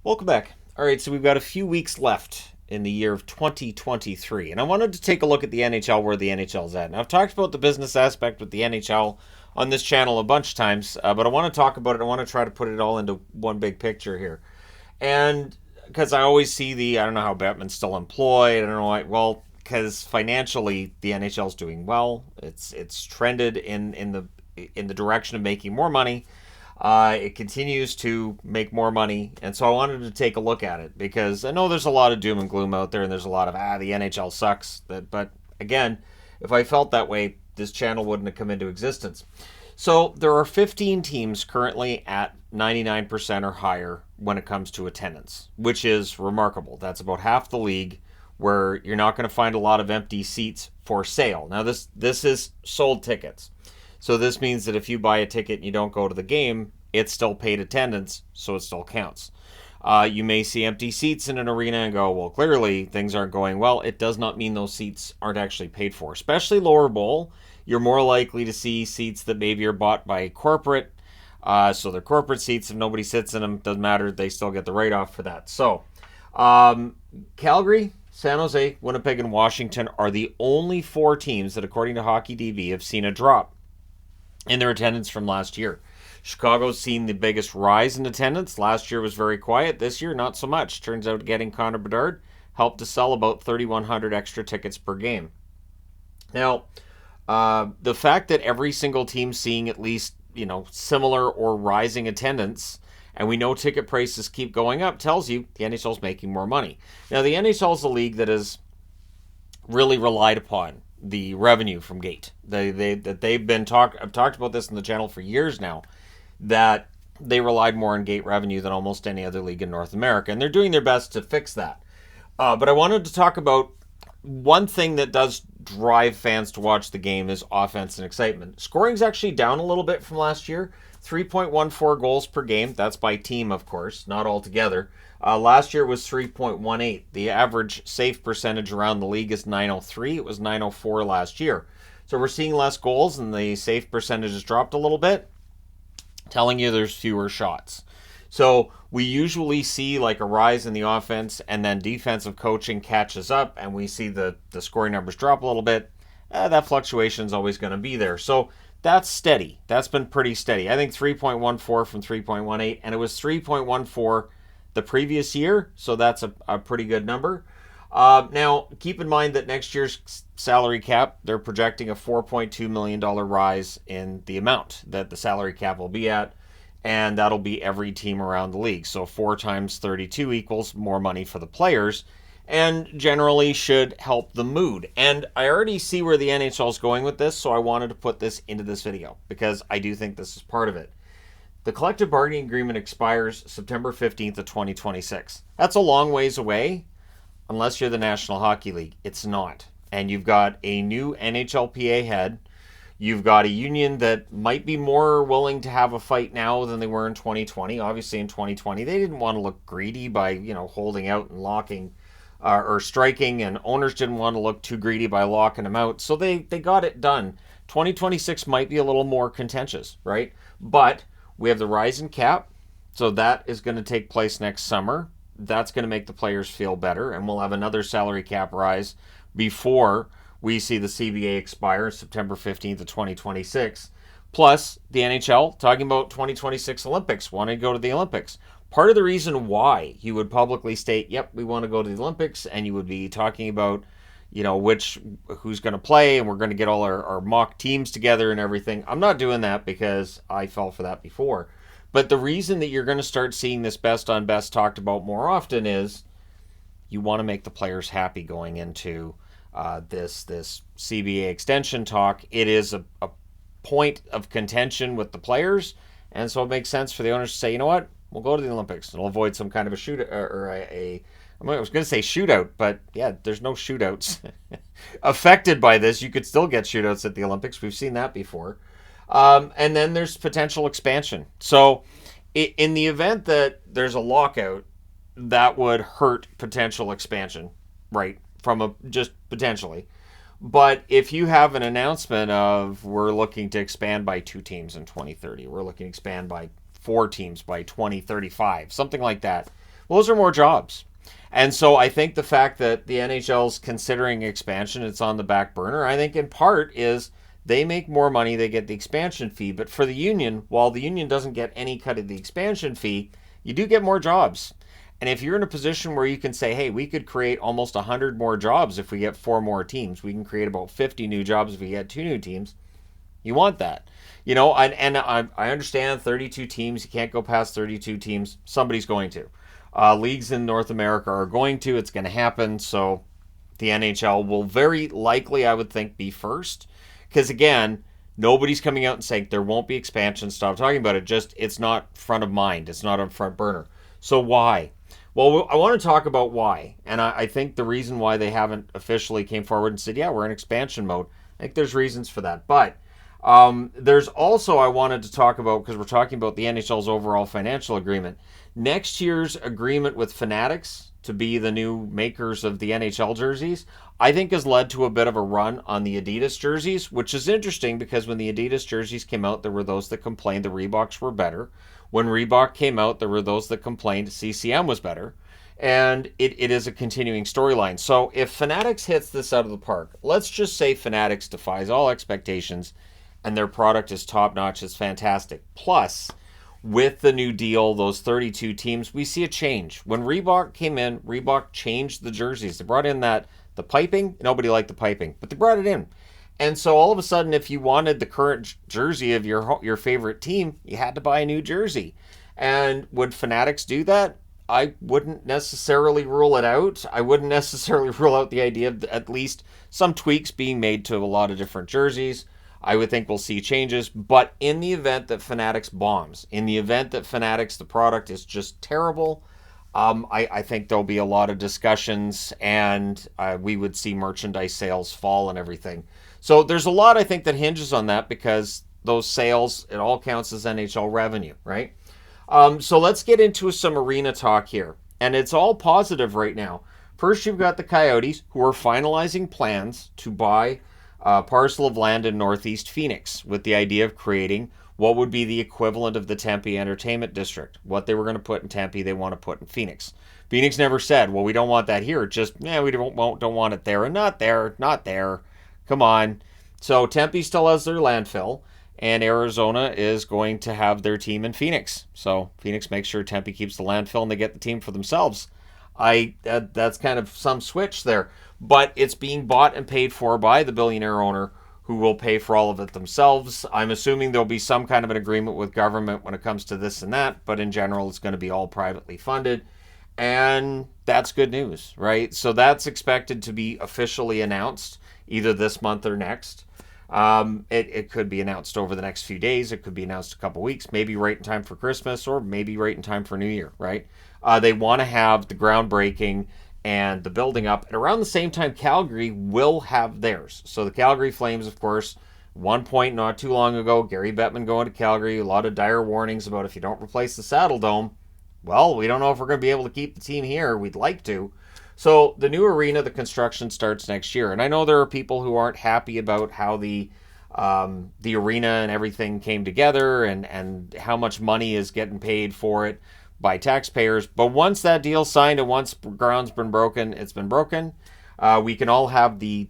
Welcome back. All right, so we've got a few weeks left in the year of 2023, and I wanted to take a look at the NHL, where the NHL's at. Now, I've talked about the business aspect with the NHL on this channel a bunch of times, but I want to talk about it. I want to try to put it all into one big picture here. And because I always see I don't know how Bettman's still employed. I don't know why. Well, because financially, the NHL's doing well. It's trended in the direction of making more money. It continues to make more money, and so I wanted to take a look at it because I know there's a lot of doom and gloom out there, and there's a lot of the NHL sucks. But again, if I felt that way, this channel wouldn't have come into existence. So there are 15 teams currently at 99% or higher when it comes to attendance, which is remarkable. That's about half the league, where you're not going to find a lot of empty seats for sale. Now this is sold tickets. So this means that if you buy a ticket and you don't go to the game, it's still paid attendance, so it still counts. You may see empty seats in an arena and go, well, clearly things aren't going well. It does not mean those seats aren't actually paid for. Especially lower bowl, you're more likely to see seats that maybe are bought by corporate. So they're corporate seats. If nobody sits in them, doesn't matter. They still get the write-off for that. So Calgary, San Jose, Winnipeg, and Washington are the only four teams that, according to HockeyDB, have seen a drop in their attendance from last year. Chicago's seen the biggest rise in attendance. Last year was very quiet. This year, not so much. Turns out getting Connor Bedard helped to sell about 3,100 extra tickets per game. Now, the fact that every single team's seeing at least, similar or rising attendance, and we know ticket prices keep going up, tells you the NHL's making more money. Now, the NHL's a league that is really relied upon the revenue from gate. I've talked about this in the channel for years now, that they relied more on gate revenue than almost any other league in North America, and they're doing their best to fix that. But I wanted to talk about one thing that does drive fans to watch the game is offense and excitement. Scoring's actually down a little bit from last year. 3.14 goals per game. That's by team, of course, not all together. Last year was 3.18. The average save percentage around the league is 903. It was 904 last year. So we're seeing less goals, and the save percentage has dropped a little bit, telling you there's fewer shots. So we usually see like a rise in the offense, and then defensive coaching catches up, and we see the scoring numbers drop a little bit. That fluctuation is always going to be there. So that's steady. That's been pretty steady. I think 3.14 from 3.18, and it was 3.14 the previous year, so that's a pretty good number. Now, keep in mind that next year's salary cap, they're projecting a $4.2 million rise in the amount that the salary cap will be at, and that'll be every team around the league. So 4 times 32 equals more money for the players, and generally should help the mood. And I already see where the NHL is going with this, so I wanted to put this into this video because I do think this is part of it. The collective bargaining agreement expires September 15th of 2026. That's a long ways away, unless you're the National Hockey League. It's not. And you've got a new NHLPA head. You've got a union that might be more willing to have a fight now than they were in 2020. Obviously, in 2020, they didn't want to look greedy by, holding out and locking or striking, and owners didn't want to look too greedy by locking them out. So they got it done. 2026 might be a little more contentious, right? But we have the rise in cap, so that is going to take place next summer. That's going to make the players feel better, and we'll have another salary cap rise before we see the CBA expire September 15th of 2026. Plus, the NHL talking about 2026 Olympics, wanting to go to the Olympics. Part of the reason why you would publicly state, yep, we want to go to the Olympics, and you would be talking about, who's going to play, and we're going to get all our mock teams together and everything. I'm not doing that because I fell for that before. But the reason that you're going to start seeing this best on best talked about more often is you want to make the players happy going into this CBA extension talk. It is a point of contention with the players, and so it makes sense for the owners to say, you know what, we'll go to the Olympics. It'll avoid some kind of a shoot or I was going to say shootout, but yeah, there's no shootouts affected by this. You could still get shootouts at the Olympics. We've seen that before. And then there's potential expansion. So in the event that there's a lockout, that would hurt potential expansion, right? Just potentially. But if you have an announcement of we're looking to expand by 2 teams in 2030, we're looking to expand by 4 teams by 2035, something like that, Well, those are more jobs. And so I think the fact that the NHL's considering expansion, it's on the back burner, I think in part is they make more money, they get the expansion fee. But for the union, while the union doesn't get any cut of the expansion fee, you do get more jobs. And if you're in a position where you can say, hey, we could create almost 100 more jobs if we get 4 more teams, we can create about 50 new jobs if we get 2 new teams, you want that. I understand 32 teams, you can't go past 32 teams. Somebody's going to. Leagues in North America are going to. It's going to happen. So the NHL will very likely, I would think, be first. Because again, nobody's coming out and saying there won't be expansion. Stop talking about it. Just it's not front of mind. It's not on front burner. So why? Well, I want to talk about why. And I think the reason why they haven't officially came forward and said, yeah, we're in expansion mode. I think there's reasons for that. But there's also, I wanted to talk about, because we're talking about the NHL's overall financial agreement. Next year's agreement with Fanatics to be the new makers of the NHL jerseys, I think has led to a bit of a run on the Adidas jerseys, which is interesting because when the Adidas jerseys came out, there were those that complained the Reeboks were better. When Reebok came out, there were those that complained CCM was better. And it is a continuing storyline. So if Fanatics hits this out of the park, let's just say Fanatics defies all expectations and their product is top-notch, it's fantastic. Plus, with the new deal, those 32 teams, we see a change. When Reebok came in, Reebok changed the jerseys. They brought in the piping. Nobody liked the piping, but they brought it in. And so all of a sudden, if you wanted the current jersey of your favorite team, you had to buy a new jersey. And would Fanatics do that? I wouldn't necessarily rule it out. I wouldn't necessarily rule out the idea of at least some tweaks being made to a lot of different jerseys. I would think we'll see changes, but in the event that Fanatics bombs, in the event that Fanatics, the product is just terrible, I think there'll be a lot of discussions and we would see merchandise sales fall and everything. So there's a lot, I think, that hinges on that because those sales, it all counts as NHL revenue, right? So let's get into some arena talk here. And it's all positive right now. First, you've got the Coyotes who are finalizing plans to buy a parcel of land in Northeast Phoenix with the idea of creating what would be the equivalent of the Tempe Entertainment District. What they were going to put in Tempe, they want to put in Phoenix. Phoenix never said, well, we don't want that here. Just, we don't want it there and not there, not there. Come on. So Tempe still has their landfill, and Arizona is going to have their team in Phoenix. So Phoenix makes sure Tempe keeps the landfill and they get the team for themselves. That's kind of some switch there. But it's being bought and paid for by the billionaire owner who will pay for all of it themselves. I'm assuming there'll be some kind of an agreement with government when it comes to this and that, but in general, it's going to be all privately funded. And that's good news, right? So that's expected to be officially announced either this month or next. It could be announced over the next few days. It could be announced a couple weeks, maybe right in time for Christmas or maybe right in time for New Year, right? They want to have the groundbreaking and the building up. And around the same time, Calgary will have theirs. So the Calgary Flames, of course, one point not too long ago, Gary Bettman going to Calgary, a lot of dire warnings about if you don't replace the Saddle Dome, well, we don't know if we're going to be able to keep the team here. We'd like to. So the new arena, the construction starts next year. And I know there are people who aren't happy about how the arena and everything came together and how much money is getting paid for it by taxpayers. But once that deal's signed and once ground's been broken, it's been broken. We can all have the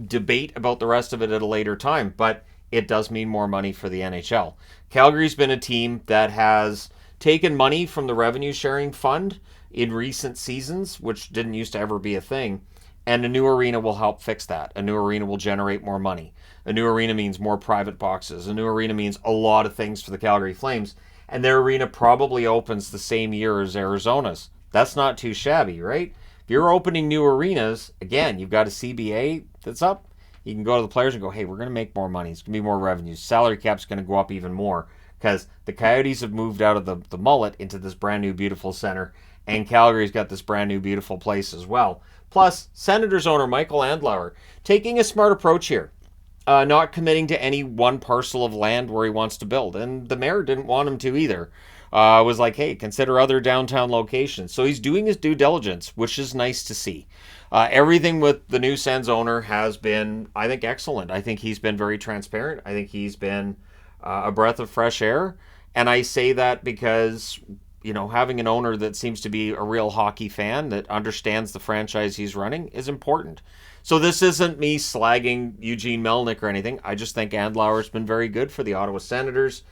debate about the rest of it at a later time, but it does mean more money for the NHL. Calgary's been a team that has taken money from the revenue sharing fund in recent seasons, which didn't used to ever be a thing, and a new arena will help fix that. A new arena will generate more money. A new arena means more private boxes. A new arena means a lot of things for the Calgary Flames, and their arena probably opens the same year as Arizona's. That's not too shabby, right? If you're opening new arenas, again, you've got a CBA that's up. You can go to the players and go, hey, we're going to make more money. It's going to be more revenues. Salary cap's going to go up even more because the Coyotes have moved out of the mullet into this brand new beautiful center, and Calgary's got this brand new beautiful place as well. Plus, Senators owner Michael Andlauer taking a smart approach here. Not committing to any one parcel of land where he wants to build. And the mayor didn't want him to either. Was like, hey, consider other downtown locations. So he's doing his due diligence, which is nice to see. Everything with the new Sens owner has been, I think, excellent. I think he's been very transparent. I think he's been a breath of fresh air. And I say that because having an owner that seems to be a real hockey fan that understands the franchise he's running is important. So this isn't me slagging Eugene Melnyk or anything. I just think Andlauer's been very good for the Ottawa Senators.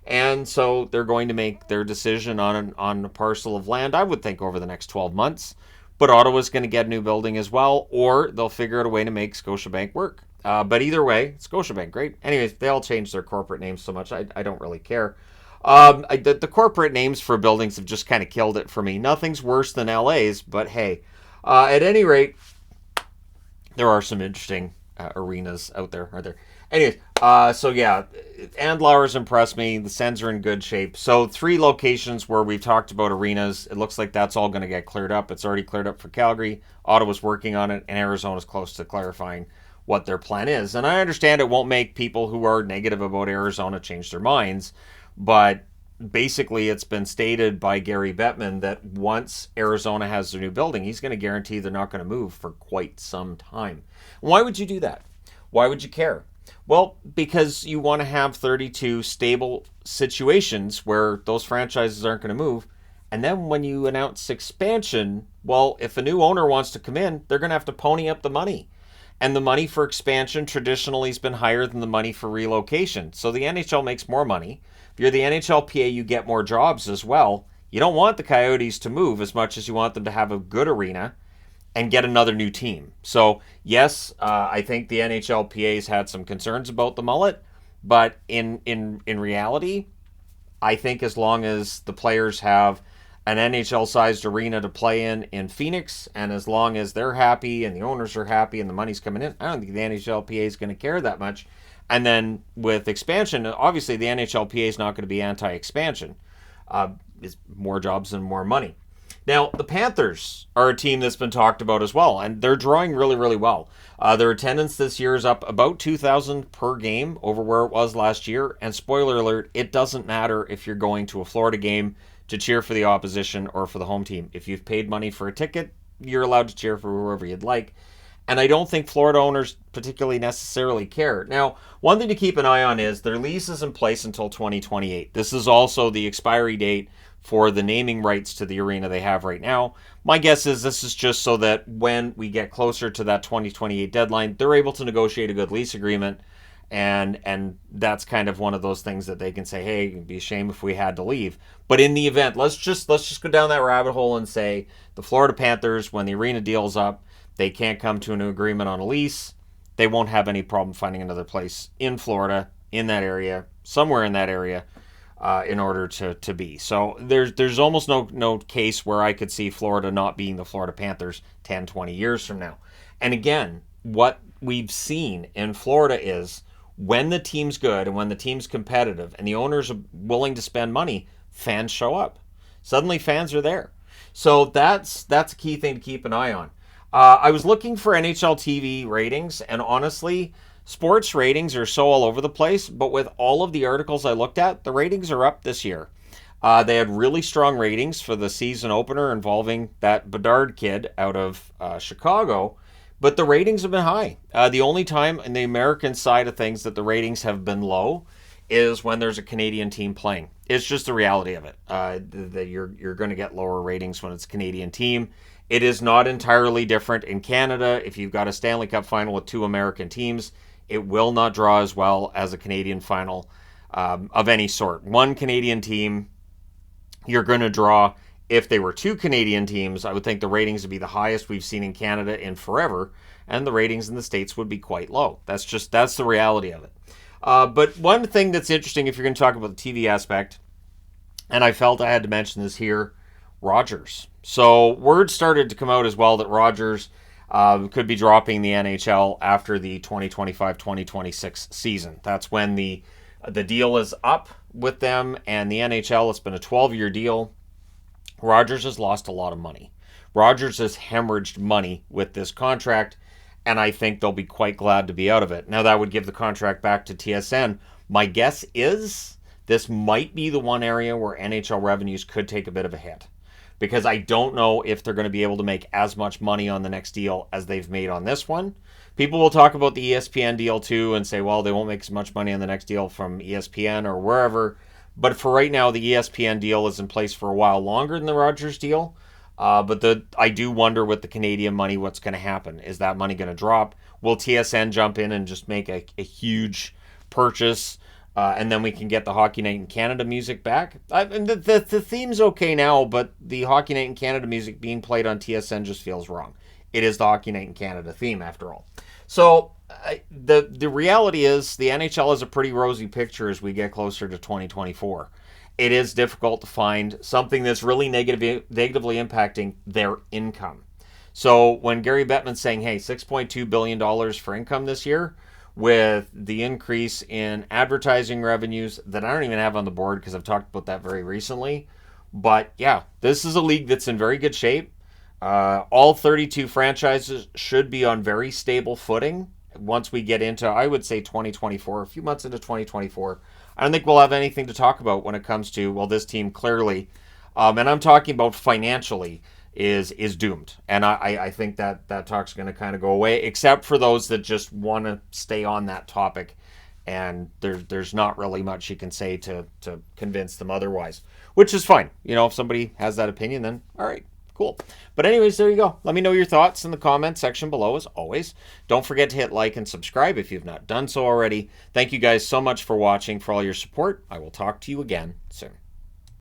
And so they're going to make their decision on a parcel of land, I would think, over the next 12 months. But Ottawa's going to get a new building as well, or they'll figure out a way to make Scotiabank work. But either way, Scotiabank, great. Anyways, they all changed their corporate names so much, I don't really care. The corporate names for buildings have just kind of killed it for me. Nothing's worse than LA's, but hey. At any rate, there are some interesting arenas out there, aren't there? Anyways, so yeah, Andlauer's impressed me. The Sens are in good shape. So 3 locations where we've talked about arenas. It looks like that's all going to get cleared up. It's already cleared up for Calgary. Ottawa's working on it, and Arizona's close to clarifying what their plan is. And I understand it won't make people who are negative about Arizona change their minds, but basically it's been stated by Gary Bettman that once Arizona has their new building, he's going to guarantee they're not going to move for quite some time. Why would you do that? Why would you care? Well, because you want to have 32 stable situations where those franchises aren't going to move. And then when you announce expansion, well, if a new owner wants to come in, they're going to have to pony up the money. And the money for expansion traditionally has been higher than the money for relocation. So the NHL makes more money. If you're the NHLPA, you get more jobs as well. You don't want the Coyotes to move as much as you want them to have a good arena and get another new team. So yes, I think the NHLPA's had some concerns about the mullet, but in reality, I think as long as the players have an NHL-sized arena to play in Phoenix, and as long as they're happy and the owners are happy and the money's coming in, I don't think the NHLPA is going to care that much. And then with expansion, obviously the NHLPA is not going to be anti-expansion. It's more jobs and more money. Now, the Panthers are a team that's been talked about as well, and they're drawing really, really well. Their attendance this year is up about 2,000 per game over where it was last year. And spoiler alert, it doesn't matter if you're going to a Florida game to cheer for the opposition or for the home team. If you've paid money for a ticket, you're allowed to cheer for whoever you'd like. And I don't think Florida owners particularly necessarily care. Now, one thing to keep an eye on is their lease is in place until 2028. This is also the expiry date for the naming rights to the arena they have right now. My guess is this is just so that when we get closer to that 2028 deadline, they're able to negotiate a good lease agreement. And that's kind of one of those things that they can say, hey, it'd be a shame if we had to leave. But in the event, let's just go down that rabbit hole and say the Florida Panthers, when the arena deal's up, they can't come to an agreement on a lease. They won't have any problem finding another place in Florida, in that area, somewhere in that area, in order to be. So there's almost no case where I could see Florida not being the Florida Panthers 10, 20 years from now. And again, what we've seen in Florida is when the team's good and when the team's competitive and the owners are willing to spend money, fans show up. Suddenly fans are there. So that's a key thing to keep an eye on. I was looking for NHL TV ratings, and honestly, sports ratings are so all over the place, but with all of the articles I looked at, the ratings are up this year. They had really strong ratings for the season opener involving that Bedard kid out of Chicago, but the ratings have been high. The only time in the American side of things that the ratings have been low is when there's a Canadian team playing. It's just the reality of it. That you're going to get lower ratings when it's a Canadian team. It is not entirely different in Canada. If you've got a Stanley Cup final with 2 American teams, it will not draw as well as a Canadian final of any sort. One Canadian team, you're going to draw. If they were 2 Canadian teams, I would think the ratings would be the highest we've seen in Canada in forever, and the ratings in the States would be quite low. That's the reality of it. But one thing that's interesting, if you're going to talk about the TV aspect, and I felt I had to mention this here, Rogers. So word started to come out as well that Rogers could be dropping the NHL after the 2025-2026 season. That's when the deal is up with them, and the NHL, it's been a 12-year deal. Rogers has lost a lot of money. Rogers has hemorrhaged money with this contract, and I think they'll be quite glad to be out of it. Now, that would give the contract back to TSN. My guess is this might be the one area where NHL revenues could take a bit of a hit, because I don't know if they're going to be able to make as much money on the next deal as they've made on this one. People will talk about the ESPN deal too and say, well, they won't make as much money on the next deal from ESPN or wherever. But for right now, the ESPN deal is in place for a while longer than the Rogers deal. But I do wonder with the Canadian money, what's going to happen. Is that money going to drop? Will TSN jump in and just make a huge purchase? And then we can get the Hockey Night in Canada music back. And the theme's okay now, but the Hockey Night in Canada music being played on TSN just feels wrong. It is the Hockey Night in Canada theme, after all. So the reality is the NHL is a pretty rosy picture as we get closer to 2024. It is difficult to find something that's really negatively impacting their income. So when Gary Bettman's saying, hey, $6.2 billion for income this year, with the increase in advertising revenues that I don't even have on the board because I've talked about that very recently. But yeah, this is a league that's in very good shape. All 32 franchises should be on very stable footing once we get into, I would say, 2024, a few months into 2024. I don't think we'll have anything to talk about when it comes to, well, this team clearly, and I'm talking about financially, is doomed. And I think that talk's going to kind of go away, except for those that just want to stay on that topic. And there's not really much you can say to convince them otherwise, which is fine. If somebody has that opinion, then all right, cool. But anyways, there you go. Let me know your thoughts in the comment section below, as always. Don't forget to hit like and subscribe if you've not done so already. Thank you guys so much for watching, for all your support. I will talk to you again soon.